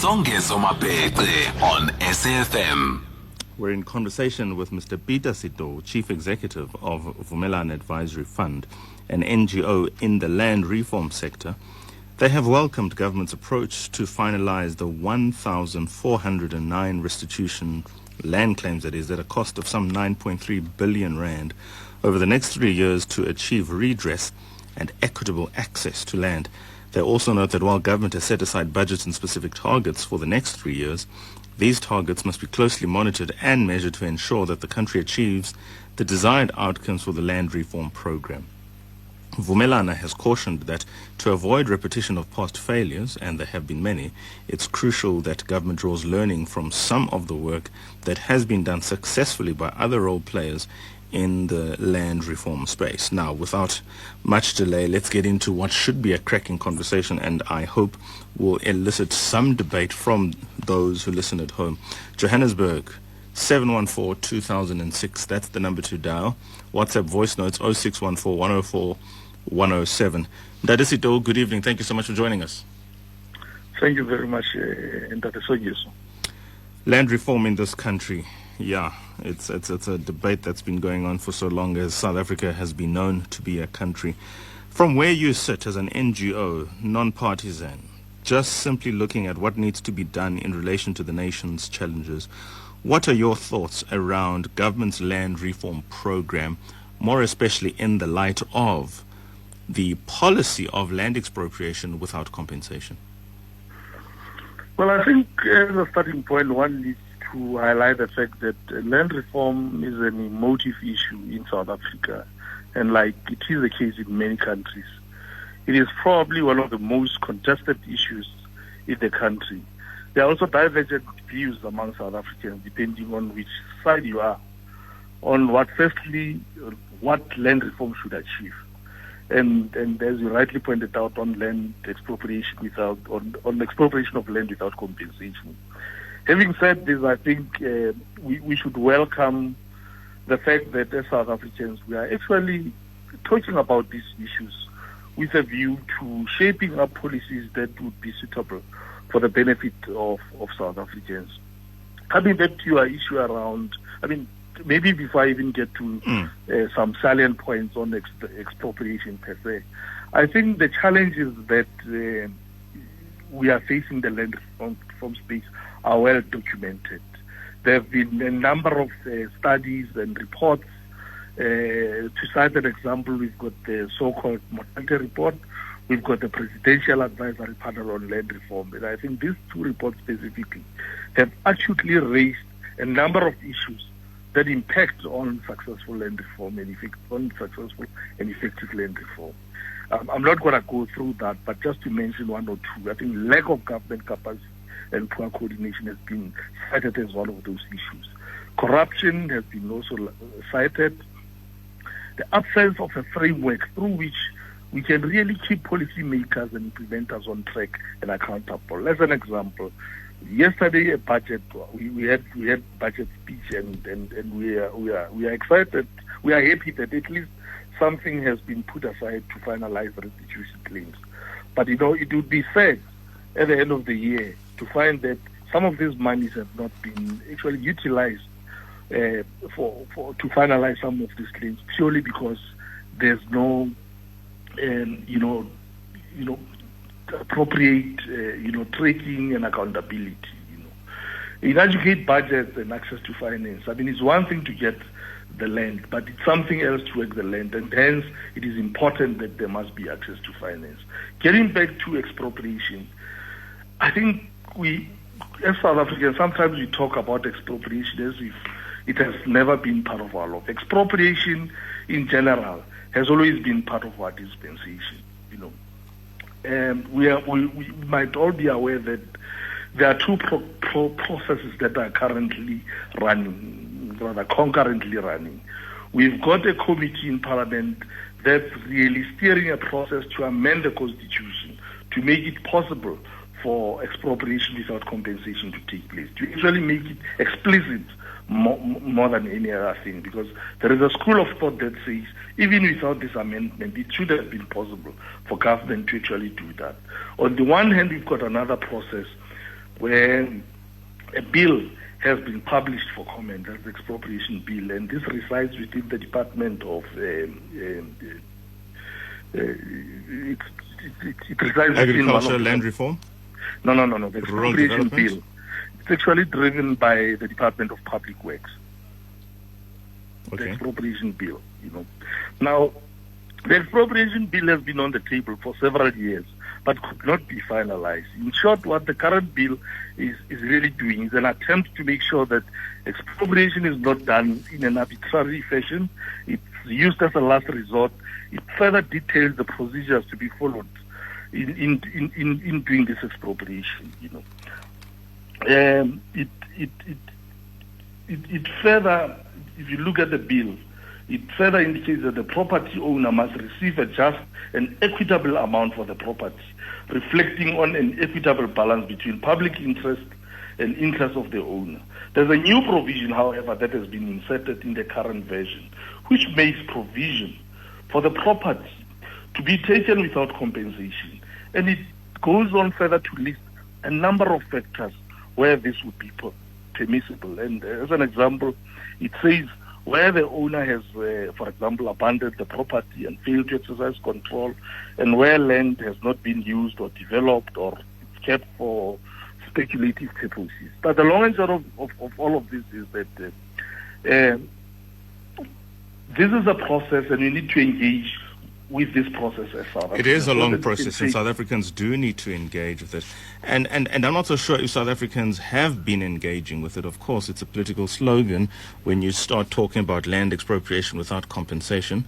Songezo Mapete on SAFM. We're in conversation with Mr. Peter Setou, Chief Executive of Vumelana Advisory Fund, an NGO in the land reform sector. They have welcomed government's approach to finalise the 1,409 restitution land claims, that is, at a cost of some 9.3 billion rand over the next 3 years to achieve redress and equitable access to land. They also note that while government has set aside budgets and specific targets for the next 3 years, these targets must be closely monitored and measured to ensure that the country achieves the desired outcomes for the land reform program. Vumelana has cautioned that to avoid repetition of past failures, and there have been many, it's crucial that government draws learning from some of the work that has been done successfully by other role players in the land reform space. Now, without much delay, let's get into what should be a cracking conversation, and I hope will elicit some debate from those who listen at home. Johannesburg, 714-2006, that's the number to dial. WhatsApp voice notes 0614-104-107. Ndade Setou, good evening. Thank you so much for joining us. Thank you very much, Ndade Songezo. Land reform in this country. Yeah, it's a debate that's been going on for so long as South Africa has been known to be a country. From where you sit as an NGO, non-partisan, just simply looking at what needs to be done in relation to the nation's challenges, what are your thoughts around government's land reform program, more especially in the light of the policy of land expropriation without compensation? Well, I think as a starting point, one needs to highlight the fact that land reform is an emotive issue in South Africa, and like it is the case in many countries. It is probably one of the most contested issues in the country. There are also divergent views among South Africans depending on which side you are, on what land reform should achieve. And as you rightly pointed out, on land expropriation on expropriation of land without compensation. Having said this, I think we should welcome the fact that as South Africans we are actually talking about these issues with a view to shaping up policies that would be suitable for the benefit of South Africans. Coming back to your issue around, maybe before I even get to some salient points on expropriation per se, I think the challenges that we are facing the land reform space are well documented. There have been a number of studies and reports. To cite an example, we've got the so-called Mortality Report, we've got the Presidential Advisory Panel on Land Reform, and I think these two reports specifically have acutely raised a number of issues that impact on successful land reform and effective land reform. I'm not going to go through that, but just to mention one or two, I think lack of government capacity and poor coordination has been cited as one of those issues. Corruption has been also cited. The absence of a framework through which we can really keep policymakers and implementers on track and accountable. As an example, yesterday a budget, we had budget speech, and we are excited. We are happy that at least something has been put aside to finalize restitution claims. But it would be sad at the end of the year to find that some of these monies have not been actually utilized to finalize some of these claims, purely because there's no appropriate tracking and accountability. In educate budgets and access to finance, it's one thing to get the land, but it's something else to work the land, and hence it is important that there must be access to finance. Getting back to expropriation, I think we, as South Africans, sometimes we talk about expropriation as if it has never been part of our law. Expropriation in general has always been part of our dispensation. And we might all be aware that there are two processes that are currently running, rather concurrently running. We've got a committee in Parliament that's really steering a process to amend the Constitution to make it possible for expropriation without compensation to take place, to actually make it explicit more than any other thing, because there is a school of thought that says even without this amendment, it should have been possible for government to actually do that. On the one hand, we've got another process where a bill has been published for comment, as the expropriation bill, and this resides within the Department of it resides Agriculture, Land Reform? No. The expropriation bill. It's actually driven by the Department of Public Works. Okay. The expropriation bill, Now, the expropriation bill has been on the table for several years, but could not be finalized. In short, what the current bill is really doing is an attempt to make sure that expropriation is not done in an arbitrary fashion. It's used as a last resort. It further details the procedures to be followed in doing this expropriation. It further, if you look at the bill, it further indicates that the property owner must receive a just and equitable amount for the property, reflecting on an equitable balance between public interest and interest of the owner. There's a new provision, however, that has been inserted in the current version, which makes provision for the property to be taken without compensation. And it goes on further to list a number of factors where this would be permissible. And as an example, it says where the owner has, for example, abandoned the property and failed to exercise control, and where land has not been used or developed or it's kept for speculative purposes. But the long and short of all of this is that this is a process, and we need to engage with this process as South Africa. It is a long process, and South Africans do need to engage with it. And I'm not so sure if South Africans have been engaging with it. Of course, it's a political slogan when you start talking about land expropriation without compensation,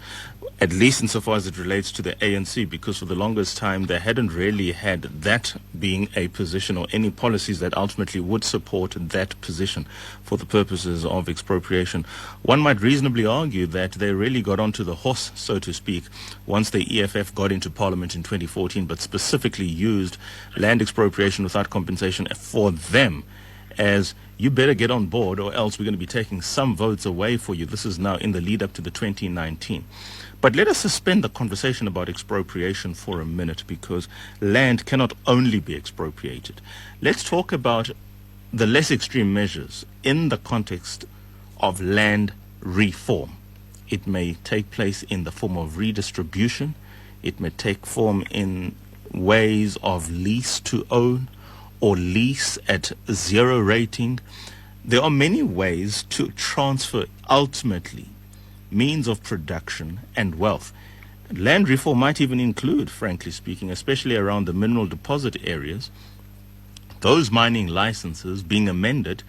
at least insofar as it relates to the ANC, because for the longest time they hadn't really had that being a position or any policies that ultimately would support that position for the purposes of expropriation. One might reasonably argue that they really got onto the horse, so to speak, once the EFF got into Parliament in 2014, but specifically used land expropriation without compensation for them as you better get on board or else we're going to be taking some votes away for you. This is now in the lead up to the 2019. But let us suspend the conversation about expropriation for a minute, because land cannot only be expropriated. Let's talk about the less extreme measures in the context of land reform. It may take place in the form of redistribution. It may take form in ways of lease to own or lease at zero rating. There are many ways to transfer ultimately means of production and wealth. Land reform might even include, frankly speaking, especially around the mineral deposit areas, those mining licenses being amended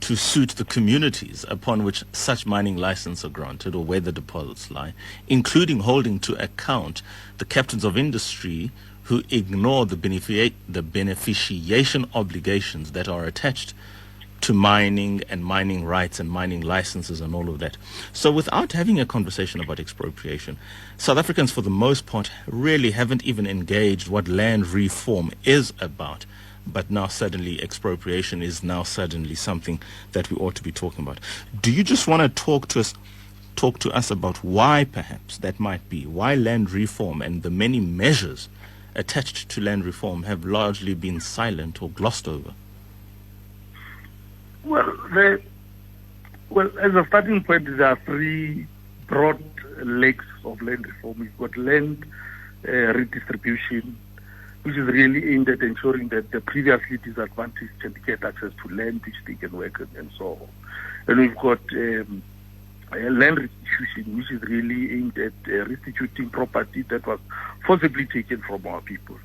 to suit the communities upon which such mining licenses are granted or where the deposits lie, including holding to account the captains of industry who ignore the beneficiation obligations that are attached to mining and mining rights and mining licenses and all of that. So without having a conversation about expropriation, South Africans for the most part really haven't even engaged what land reform is about. But now suddenly expropriation is now suddenly something that we ought to be talking about. Do you just want to talk to us about why perhaps that might be, why land reform and the many measures attached to land reform have largely been silent or glossed over? Well, as a starting point, there are three broad legs of land reform. We've got land redistribution, which is really aimed at ensuring that the previously disadvantaged can get access to land which they can work on and so on. And we've got land restitution, which is really aimed at restituting property that was forcibly taken from our people.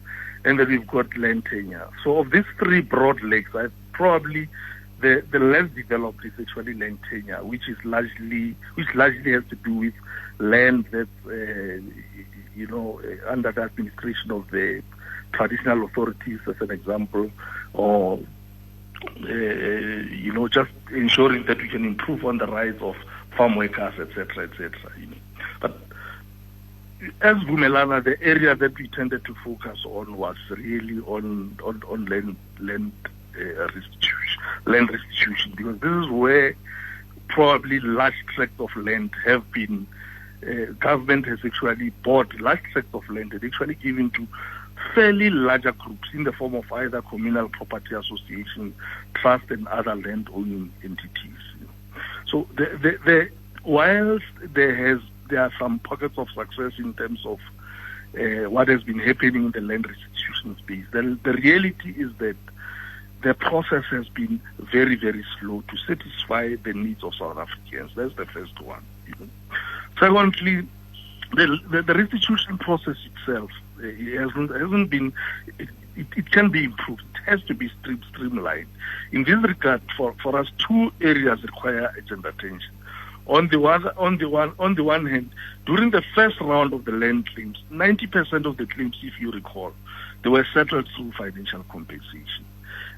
And then we've got land tenure. So of these three broad legs, probably the less developed is actually land tenure, which largely has to do with land that's under the administration of the traditional authorities, as an example, or just ensuring that we can improve on the rights of farm workers, etc., etc. But as Vumelana, the area that we tended to focus on was really on land restitution, because this is where probably large tracts of land have been. Government has actually bought large tracts of land and actually given to fairly larger groups in the form of either communal property association, trust, and other land-owning entities. So whilst there are some pockets of success in terms of what has been happening in the land restitution space, the reality is that the process has been very, very slow to satisfy the needs of South Africans. That's the first one. Secondly, the restitution process itself hasn't been. It can be improved. It has to be streamlined. In this regard, for us, two areas require urgent attention. On the one hand, during the first round of the land claims, 90% of the claims, if you recall, they were settled through financial compensation.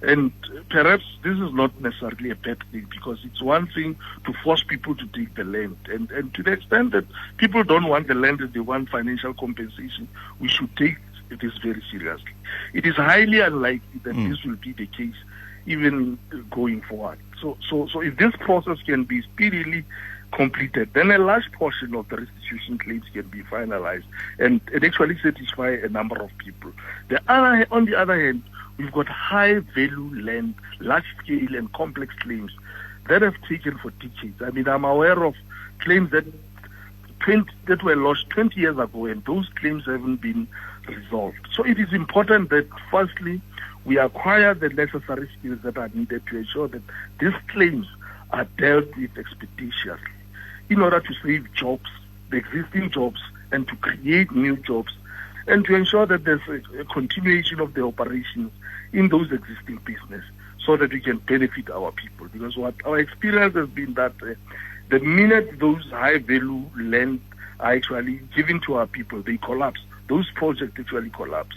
And perhaps this is not necessarily a bad thing, because it's one thing to force people to take the land. And to the extent that people don't want the land and they want financial compensation, we should take this very seriously. It is highly unlikely that this will be the case even going forward. So if this process can be speedily completed, then a large portion of the restitution claims can be finalized and actually satisfy a number of people. On the other hand, we've got high-value land, large-scale and complex claims that have taken for decades. I mean, I'm aware of claims that were lodged 20 years ago, and those claims haven't been resolved. So it is important that, firstly, we acquire the necessary skills that are needed to ensure that these claims are dealt with expeditiously in order to save jobs, the existing jobs, and to create new jobs, and to ensure that there's a continuation of the operations in those existing businesses so that we can benefit our people. Because what our experience has been that the minute those high-value land are actually given to our people, they collapse. Those projects actually collapse.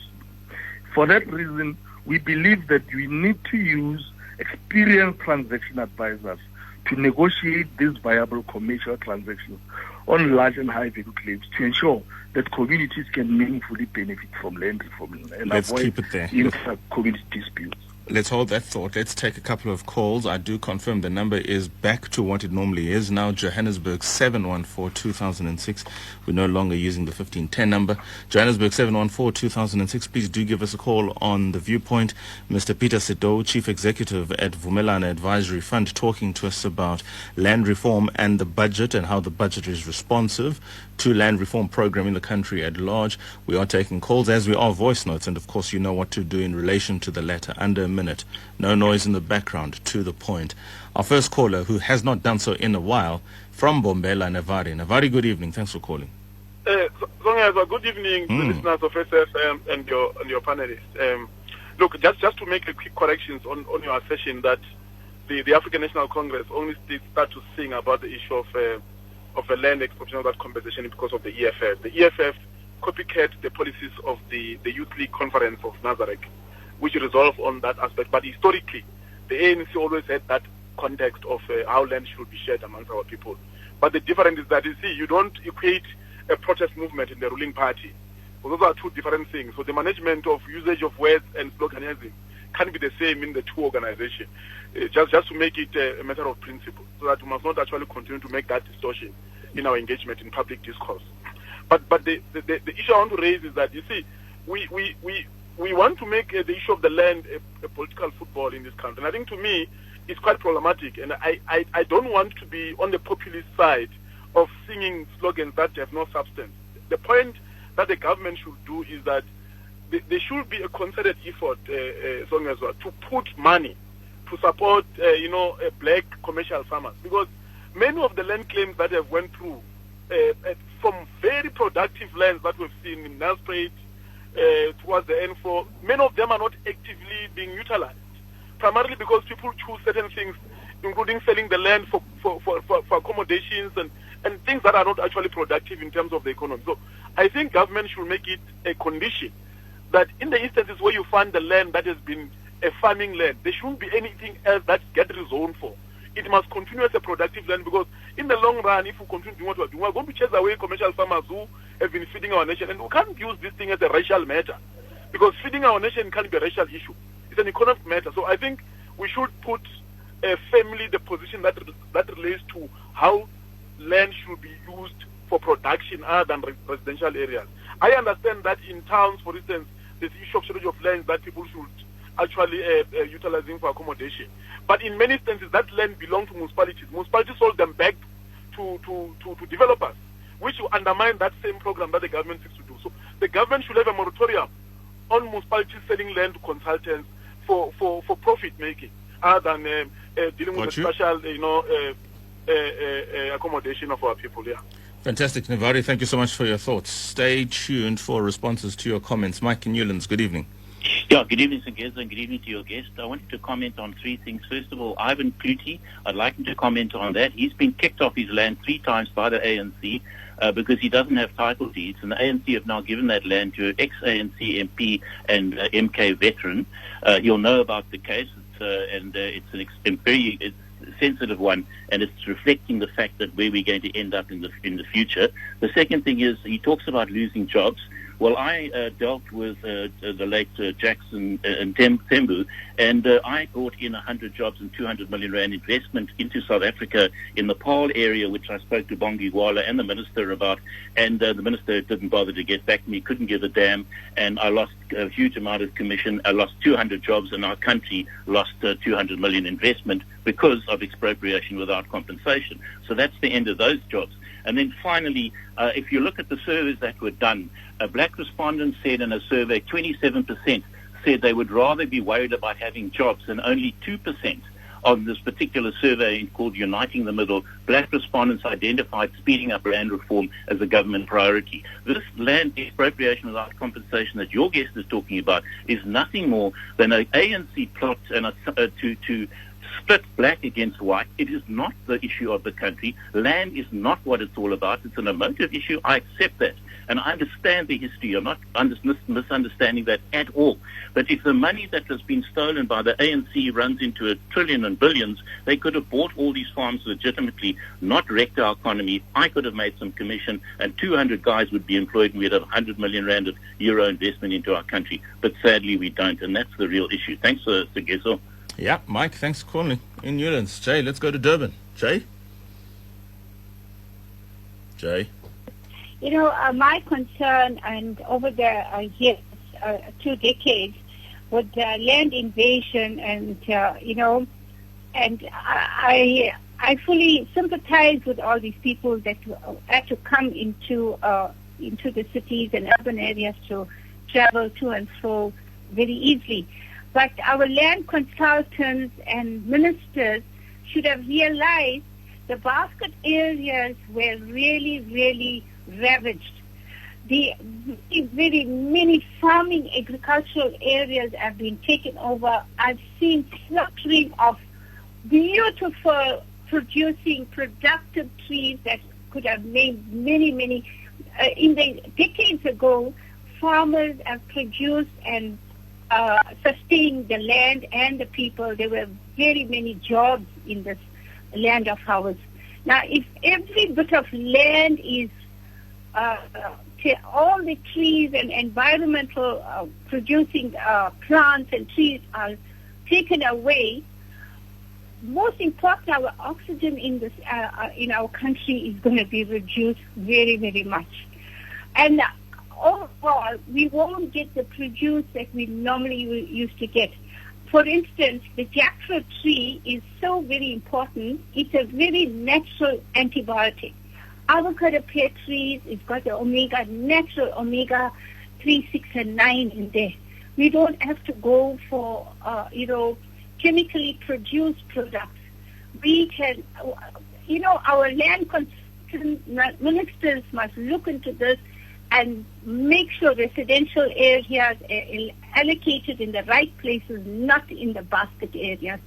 For that reason, we believe that we need to use experienced transaction advisors to negotiate these viable commercial transactions on large and high-value claims to ensure that communities can meaningfully benefit from land reform and avoid inter-community disputes. Let's hold that thought. Let's take a couple of calls. I do confirm the number is back to what it normally is now. Johannesburg 714-2006. We're no longer using the 1510 number. Johannesburg 714-2006. Please do give us a call on The Viewpoint. Mr. Peter Setou, Chief Executive at Vumelana Advisory Fund, talking to us about land reform and the budget and how the budget is responsive to land reform program in the country at large. We are taking calls, as we are voice notes, and of course you know what to do in relation to the letter. Under a minute, no noise in the background, to the point. Our first caller, who has not done so in a while, from Bombela, Navari. Navari, good evening. Thanks for calling. Good evening to the listeners of SAFM and your panelists. Look, just to make a quick corrections on your assertion that the African National Congress only start to sing about the issue of a land expropriation of that compensation because of the EFF. The EFF copycat the policies of the Youth League Conference of Nazareth, which resolve on that aspect. But historically, the ANC always had that context of how land should be shared amongst our people. But the difference is that, you see, you don't equate a protest movement in the ruling party. Those are two different things. So the management of usage of words and sloganism can be the same in the two organizations. Just to make it a matter of principle, so that we must not actually continue to make that distortion in our engagement in public discourse. But the issue I want to raise is that, you see, we want to make the issue of the land a political football in this country. And I think, to me, it's quite problematic. And I don't want to be on the populist side of singing slogans that have no substance. The point that the government should do is that there should be a concerted effort, to put money to support, black commercial farmers. Because many of the land claims that have went through from very productive lands that we've seen in Nelspruit, towards the N4, many of them are not actively being utilized, primarily because people choose certain things, including selling the land for accommodations and things that are not actually productive in terms of the economy. So I think government should make it a condition that in the instances where you find the land that has been a farming land, there shouldn't be anything else that gets rezoned for. It must continue as a productive land, because in the long run, if we continue doing what we're doing, we're going to chase away commercial farmers who have been feeding our nation. And we can't use this thing as a racial matter, because feeding our nation can't be a racial issue. It's an economic matter. So I think we should put firmly the position that relates to how land should be used for production other than residential areas. I understand that in towns, for instance, this issue of shortage of land that people should actually utilizing for accommodation. But in many instances, that land belonged to municipalities. Municipalities sold them back to developers, which will undermine that same program that the government seeks to do. So the government should have a moratorium on municipalities selling land to consultants for profit making, other than dealing with the special, accommodation of our people. Yeah. Fantastic, Navari. Thank you so much for your thoughts. Stay tuned for responses to your comments. Mike Newlands, good evening. Yeah, good evening, Sengeza, and good evening to your guest. I wanted to comment on three things. First of all, Ivan Kluti, I'd like him to comment on that. He's been kicked off his land 3 times by the ANC because he doesn't have title deeds, and the ANC have now given that land to an ex-ANC MP and MK veteran. He'll know about the case, it's a very sensitive one, and it's reflecting the fact that where we're going to end up in the future. The second thing is he talks about losing jobs. Well, I dealt with the late Jackson and Tembu, and I brought in 100 jobs and 200 million rand investment into South Africa in the Paarl area, which I spoke to Bongi Gwala and the minister about, and the minister didn't bother to get back to me, couldn't give a damn, and I lost a huge amount of commission. I lost 200 jobs, and our country lost 200 million investment because of expropriation without compensation. So that's the end of those jobs. And then finally, if you look at the surveys that were done, black respondents said in a survey 27% said they would rather be worried about having jobs, and only 2% on this particular survey called Uniting the Middle, black respondents identified speeding up land reform as a government priority. This land expropriation without compensation that your guest is talking about is nothing more than an ANC plot and to split black against white. It is not the issue of the country. Land is not what it's all about. It's an emotive issue. I accept that. And I understand the history. I'm not misunderstanding that at all. But if the money that has been stolen by the ANC runs into a trillion and billions, they could have bought all these farms legitimately, not wrecked our economy. I could have made some commission, and 200 guys would be employed, and we'd have 100 million rand of euro investment into our country. But sadly, we don't, and that's the real issue. Thanks, Segeso. Yeah, Mike, thanks for calling in Newlands. Jay, let's go to Durban. Jay? My concern, and over the years, 2 decades, with land invasion, and and I fully sympathize with all these people that had to come into the cities and urban areas to travel to and fro very easily. But our land consultants and ministers should have realized the basket areas were really, really ravaged. The very many farming agricultural areas have been taken over. I've seen slaughtering of beautiful, producing, productive trees that could have made many, in the decades ago, farmers have produced and sustained the land and the people. There were very many jobs in this land of ours. Now, if every bit of land is all the trees and environmental producing plants and trees are taken away, most important, our oxygen in this in our country is going to be reduced very, very much. And overall, we won't get the produce that we normally used to get. For instance, the jackfruit tree is so very important. It's a very natural antibiotic. Avocado pear trees, it's got the natural omega 3, 6, and 9 in there. We don't have to go for, chemically produced products. We can, our land ministers must look into this and make sure residential areas are allocated in the right places, not in the basket areas.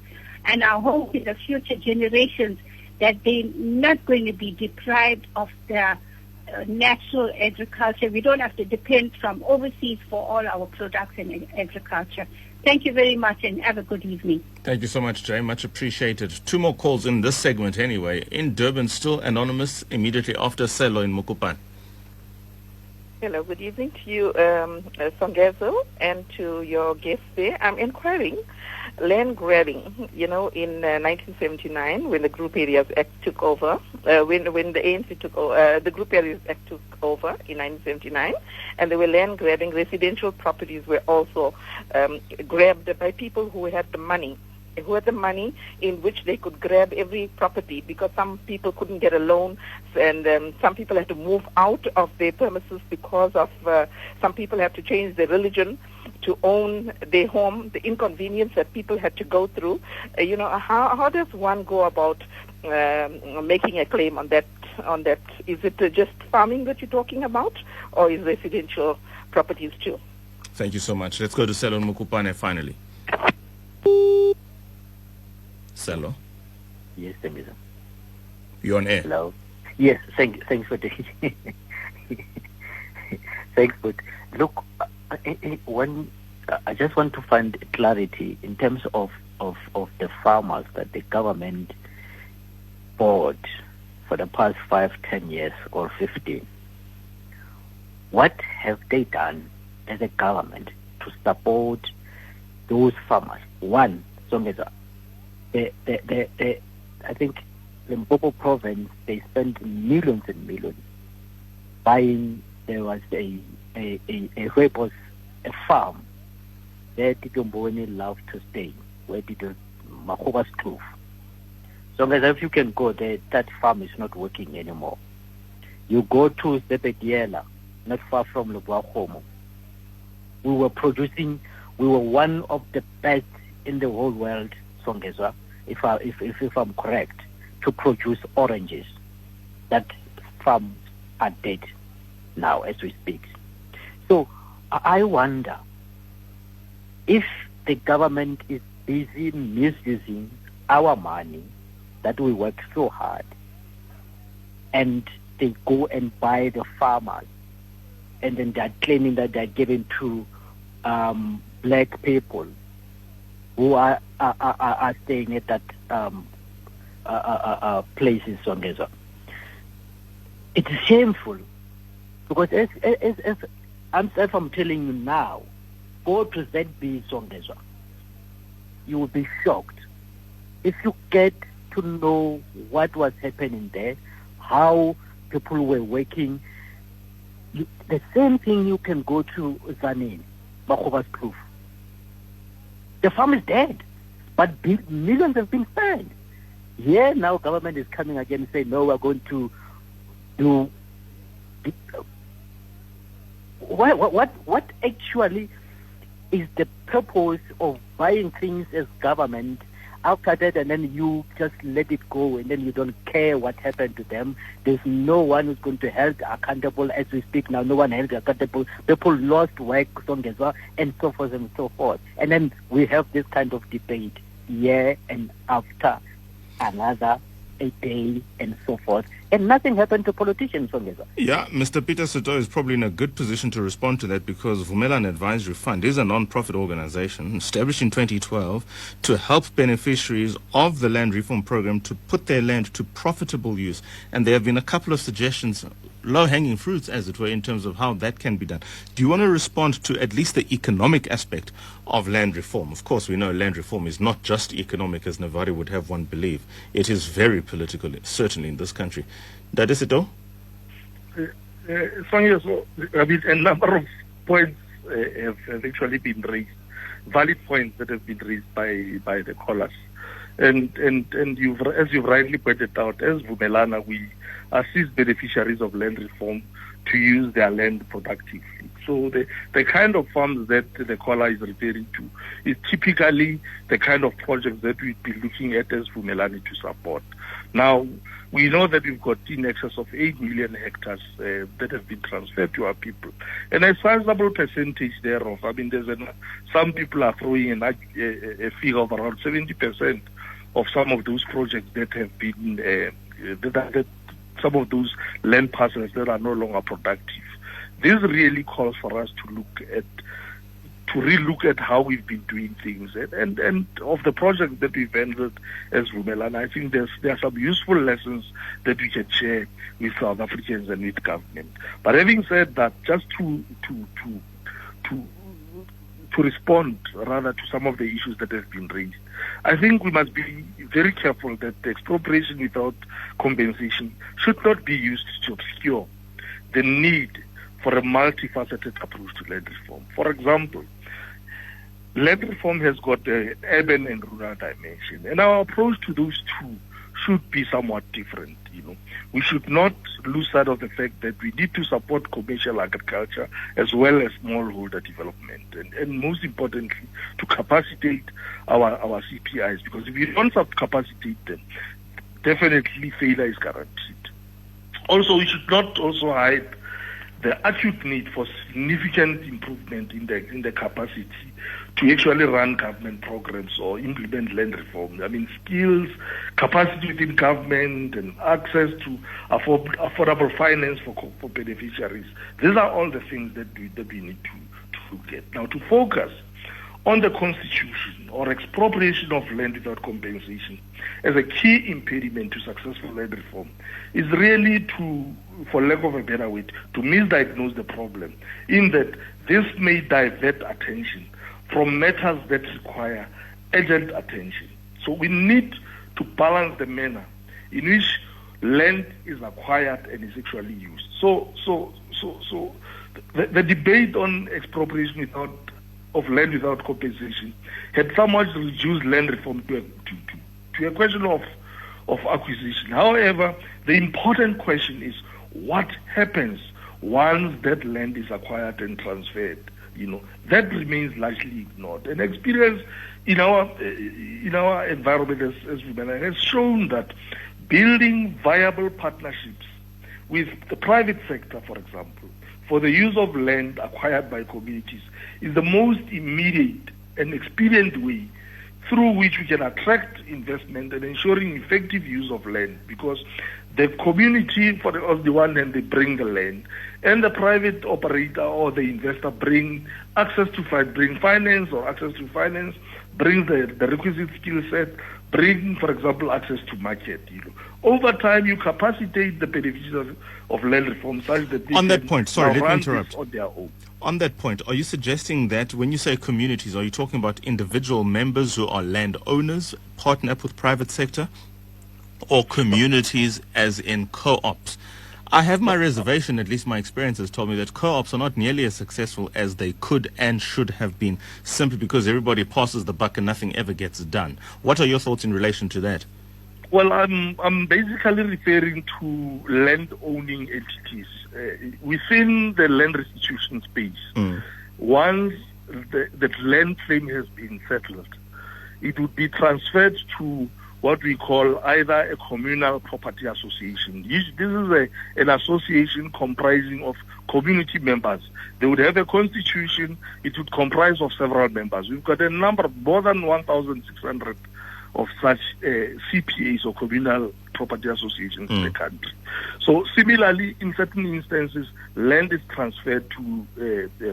And I hope in the future generations that they're not going to be deprived of their natural agriculture. We don't have to depend from overseas for all our products in agriculture. Thank you very much, and have a good evening. Thank you so much, Jay. Much appreciated. 2 more calls in this segment anyway. In Durban, still anonymous, immediately after Selo in Mukupane. Hello, good evening to you, Songezo, and to your guests there. I'm inquiring land grabbing, in 1979 when the Group Areas Act took over, when the ANC took over, the Group Areas Act took over in 1979, and they were land grabbing. Residential properties were also grabbed by people who had the money. In which they could grab every property, because some people couldn't get a loan, and some people had to move out of their premises because of some people had to change their religion to own their home, the inconvenience that people had to go through. How does one go about making a claim on that? Is it just farming that you're talking about, or is residential properties too? Thank you so much. Let's go to Selon Mukupane finally. Hello. Yes, thank you, sir. You're on air. Hello. Yes, thanks for taking. Thanks, but look, I just want to find clarity in terms of the farmers that the government bought for the past 5, 10 years or 15. What have they done as a government to support those farmers? One, I think Limpopo province, they spent millions and millions buying. There was a farm where Tito Mboni loved to stay, where Tito Mahoba's Kloof. So as if you can go there, that farm is not working anymore. You go to Zebediela, not far from Lubwahomo. We were one of the best in the whole world, Songezwa, if I'm correct, to produce oranges. That farms are dead now as we speak. So I wonder if the government is busy misusing our money that we work so hard, and they go and buy the farmers, and then they're claiming that they're giving to black people who are staying at that place in Songezwa. It's shameful, because as I'm telling you now, go to ZB Songezwa. You will be shocked if you get to know what was happening there, how people were working. The same thing you can go to Zanin, Mahoba's Kloof. The farm is dead, but millions have been spent. Here now government is coming again and saying, no, we're going to do... What actually is the purpose of buying things as government after that, and then you just let it go, and then you don't care what happened to them? There's no one who's going to hold accountable as we speak now. No one held accountable. People lost work, and so forth and so forth. And then we have this kind of debate year and after another a day and so forth, and nothing happened to politicians. Yeah, Mr. Peter Setou is probably in a good position to respond to that, because Vumelana Advisory Fund is a non-profit organization established in 2012 to help beneficiaries of the land reform program to put their land to profitable use. And there have been a couple of suggestions, low-hanging fruits, as it were, in terms of how that can be done. Do you want to respond to at least the economic aspect of land reform? Of course, we know land reform is not just economic, as Navari would have one believe. It is very political, certainly in this country. Dade Setou? A number of points have actually been raised, valid points that have been raised by the callers. And as you've rightly pointed out, as Vumelana, we assist beneficiaries of land reform to use their land productively. So the kind of farms that the caller is referring to is typically the kind of projects that we'd be looking at as Vumelana to support. Now, we know that we've got in excess of 8 million hectares that have been transferred to our people. And a sizable percentage thereof, some people are throwing a figure of around 70% of some of those projects that have been, some of those land parcels that are no longer productive. This really calls for us to relook at how we've been doing things, and of the projects that we've ended as Vumelana. I think there are some useful lessons that we can share with South Africans and with government. But having said that, just to to respond rather to some of the issues that have been raised. I think we must be very careful that the expropriation without compensation should not be used to obscure the need for a multifaceted approach to land reform. For example, land reform has got the urban and rural dimension, and our approach to those two should be somewhat different. We should not lose sight of the fact that we need to support commercial agriculture as well as smallholder development, and most importantly, to capacitate our CPIs, because if we don't capacitate them, definitely failure is guaranteed. Also, we should not also hide the acute need for significant improvement in the capacity to actually run government programs or implement land reform. I mean, skills, capacity within government, and access to affordable finance for beneficiaries. These are all the things that we need to look at. Now, to focus on the constitution or expropriation of land without compensation as a key impediment to successful land reform is really to, for lack of a better word, to misdiagnose the problem, in that this may divert attention from matters that require urgent attention. So we need to balance the manner in which land is acquired and is actually used. So the debate on expropriation of land without compensation had somewhat reduced land reform to a question of acquisition. However, the important question is what happens once that land is acquired and transferred. That remains largely ignored. And experience in our environment as Vumelana has shown that building viable partnerships with the private sector, for example, for the use of land acquired by communities is the most immediate and expedient way through which we can attract investment and ensuring effective use of land, because the community, on the one hand, they bring the land, and the private operator or the investor bring finance or access to finance, bring the requisite skill set, bring, for example, access to market. Over time, you capacitate the beneficiaries of land reform such that they on that point, sorry, let me interrupt. On their own. On that point, are you suggesting that when you say communities, are you talking about individual members who are landowners, partner up with private sector, or communities as in co-ops? I have my reservation, at least my experience has told me that co-ops are not nearly as successful as they could and should have been, simply because everybody passes the buck and nothing ever gets done. What are your thoughts in relation to that? Well, I'm basically referring to land-owning entities within the land restitution space. Once the land claim has been settled, it would be transferred to what we call either a communal property association. This is an association comprising of community members. They would have a constitution. It would comprise of several members. We've got a number, more than 1,600 of such CPAs or communal property associations in the country. So similarly, in certain instances, land is transferred to,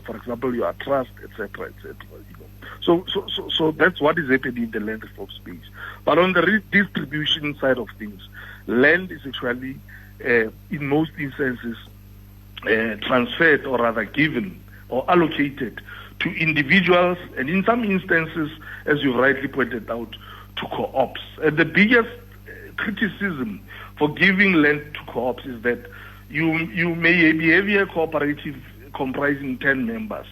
for example, your trust, etc., etc. So that's what is happening in the land reform space. But on the redistribution side of things, land is actually, in most instances, transferred or rather given or allocated to individuals, and in some instances, as you rightly pointed out, to co-ops. And the biggest criticism for giving land to co-ops is that you may be having a cooperative comprising 10 members,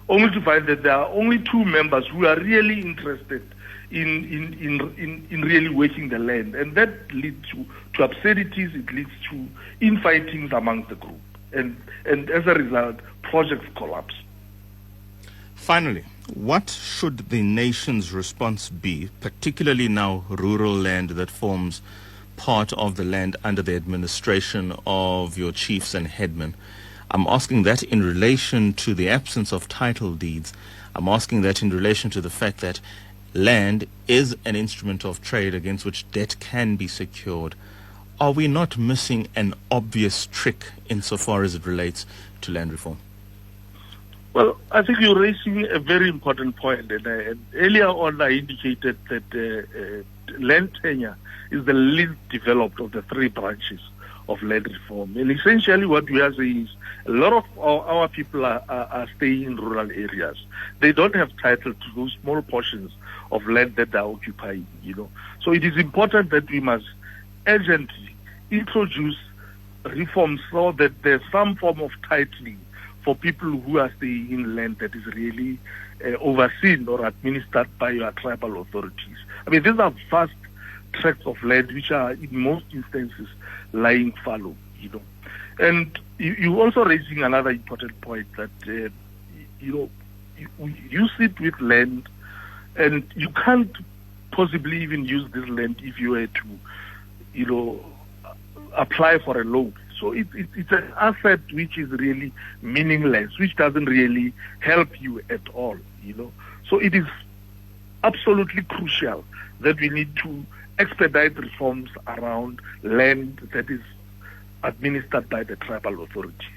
only to find that there are only 2 members who are really interested in really working the land, and that leads to absurdities. It leads to infightings amongst the group, and as a result, projects collapse. Finally, what should the nation's response be, particularly now rural land that forms part of the land under the administration of your chiefs and headmen? I'm asking that in relation to the absence of title deeds. I'm asking that in relation to the fact that land is an instrument of trade against which debt can be secured. Are we not missing an obvious trick insofar as it relates to land reform? Well, I think you're raising a very important point. And earlier on, I indicated that land tenure is the least developed of the 3 branches of land reform. And essentially what we are saying is a lot of our people are staying in rural areas. They don't have title to those small portions of land that they are occupying, So it is important that we must urgently introduce reforms so that there's some form of titling for people who are staying in land that is really overseen or administered by your tribal authorities. I mean, these are vast tracts of land which are in most instances lying fallow, And you also raising another important point that, you sit with land and you can't possibly even use this land if you were to, apply for a loan. So it's an asset which is really meaningless, which doesn't really help you at all, So it is absolutely crucial that we need to expedite reforms around land that is administered by the tribal authorities.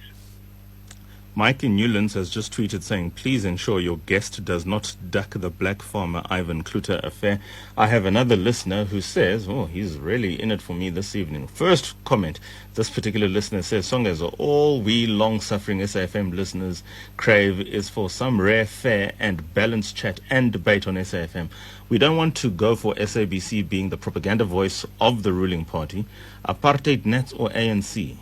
Mike in Newlands has just tweeted saying, please ensure your guest does not duck the black farmer Ivan Kluter affair. I have another listener who says, he's really in it for me this evening. First comment, this particular listener says, Songezo, all we long-suffering SAFM listeners crave is for some rare, fair and balanced chat and debate on SAFM. We don't want to go for SABC being the propaganda voice of the ruling party, apartheid Nats or ANC.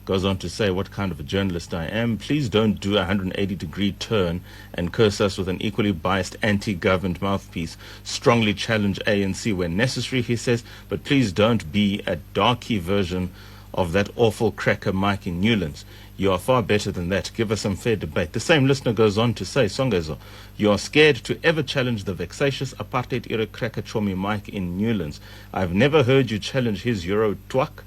Goes on to say what kind of a journalist I am. Please don't do a 180-degree turn and curse us with an equally biased anti-government mouthpiece. Strongly challenge ANC when necessary, he says, but please don't be a darky version of that awful cracker Mike in Newlands. You are far better than that. Give us some fair debate. The same listener goes on to say, Songezo, you are scared to ever challenge the vexatious apartheid-era cracker Chomi Mike in Newlands. I've never heard you challenge his Euro twak.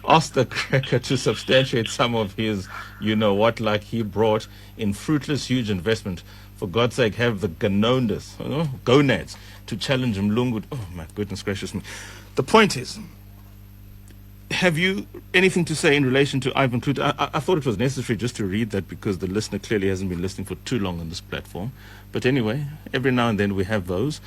Ask the cracker to substantiate some of his, like he brought in fruitless huge investment. For God's sake, have the gonads to challenge Mlungu. Oh, my goodness gracious me. The point is, have you anything to say in relation to Ivan Kluter? I thought it was necessary just to read that because the listener clearly hasn't been listening for too long on this platform. But anyway, every now and then we have those.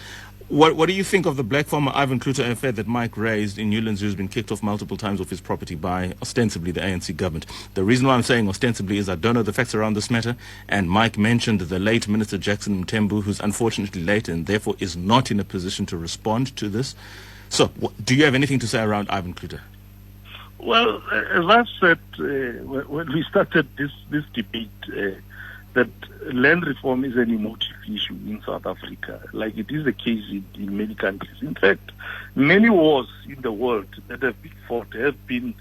What do you think of the black farmer Ivan Kluter affair that Mike raised in Newlands, who's been kicked off multiple times off his property by ostensibly the ANC government? The reason why I'm saying ostensibly is I don't know the facts around this matter, and Mike mentioned the late Minister Jackson Mthembu, who's unfortunately late and therefore is not in a position to respond to this. So, do you have anything to say around Ivan Kluter? Well, as I've said when we started this debate, that land reform is an emotive issue in South Africa, like it is the case in many countries. In fact, many wars in the world that have been fought have been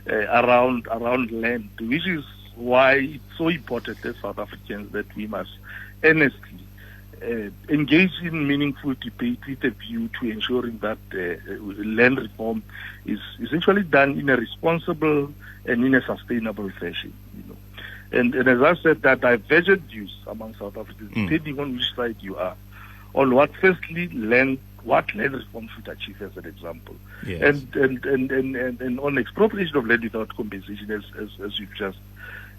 around land, which is why it's so important as South Africans that we must earnestly engage in meaningful debate with a view to ensuring that land reform is essentially done in a responsible and in a sustainable fashion. And as I said, there are divergent views among South Africans, depending on which side you are, on what land reform should achieve, as an example. Yes. And on expropriation of land without compensation, as you've just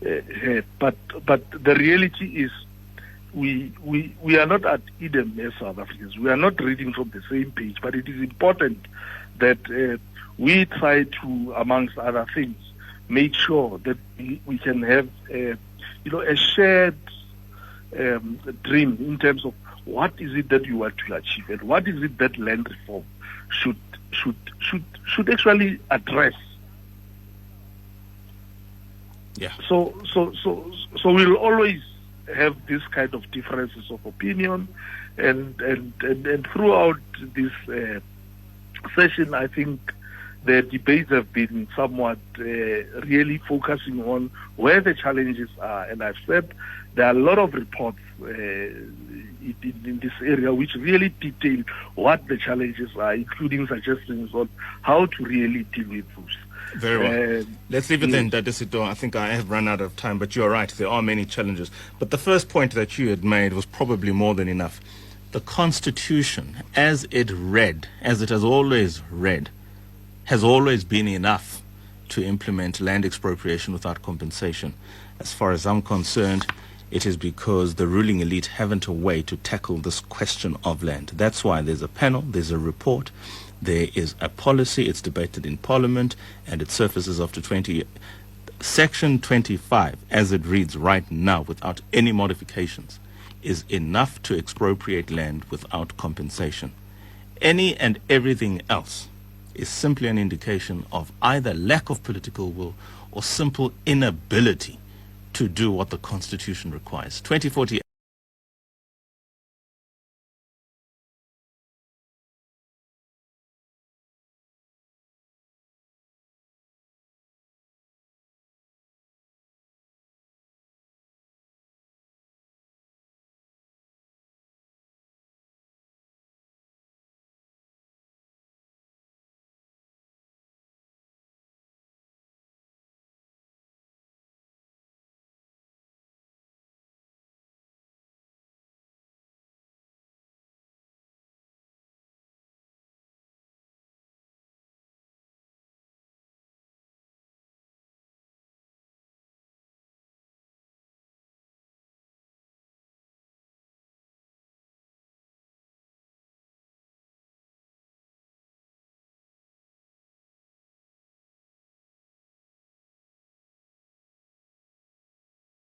heard. But the reality is, we are not at Eden as South Africans. We are not reading from the same page, but it is important that we try to, amongst other things, make sure that we can have a shared dream in terms of what is it that you want to achieve and what is it that land reform should actually address. Yeah. So we'll always have this kind of differences of opinion, and throughout this session, I think the debates have been somewhat really focusing on where the challenges are. And I've said there are a lot of reports in this area which really detail what the challenges are, including suggestions on how to really deal with those. Very well. Let's leave it then, Dade Setou. I think I have run out of time, but you're right. There are many challenges. But the first point that you had made was probably more than enough. The Constitution, as it has always read, has always been enough to implement land expropriation without compensation. As far as I'm concerned, it is because the ruling elite haven't a way to tackle this question of land. That's why there's a panel, there's a report, there is a policy, it's debated in Parliament, and it surfaces after 20 years. Section 25, as it reads right now, without any modifications, is enough to expropriate land without compensation. Any and everything else is simply an indication of either lack of political will or simple inability to do what the Constitution requires. 2040